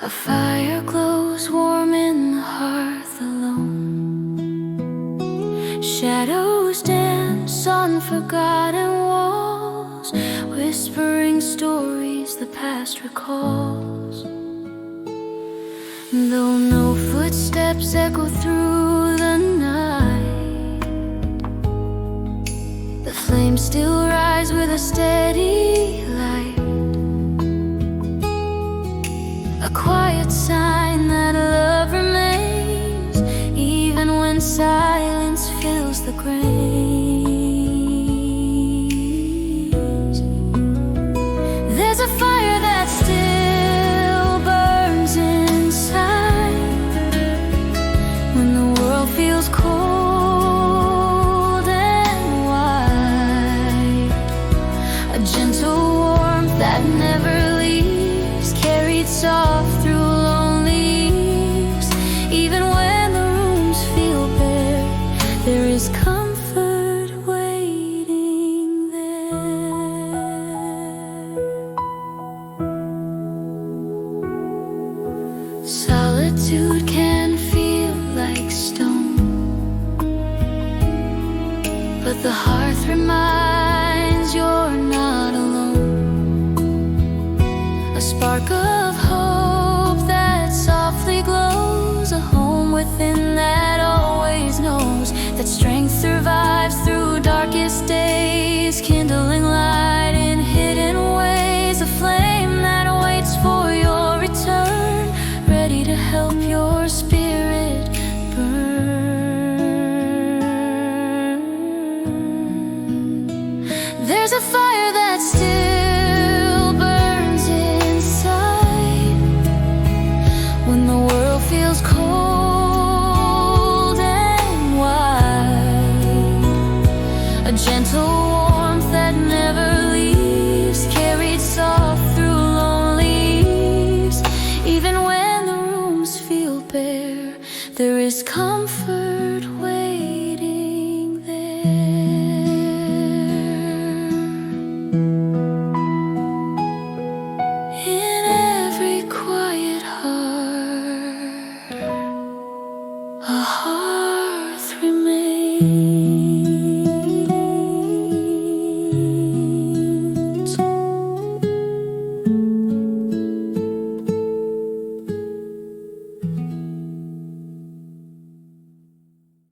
A fire glows warm in the hearth alone. Shadows dance on forgotten walls, whispering stories the past recalls. Though no footsteps echo through the night, the flames still rise with a steady light. A quiet sign that love remains, even when silence fills the graves. There's a fire that still burns inside when the world feels cold and wide. A gentle warmth that never leaves, carried soft through lonely leaves. Even when the rooms feel bare, there is comfort waiting there. Solitude can feel like stone, but the hearth reminds you're not alone. A spark of hope that softly glows, a home within that always knows that strength survives through darkest days, kindling light in hidden ways. A flame that waits for your return, ready to help your spirit burn. There's a fire that still burns inside when the world feels cold and wide. A gentle warmth that never leaves, carried soft through lonely leaves. Even when the rooms feel bare, there is comfort waiting there. In every quiet heart, a hearth remains.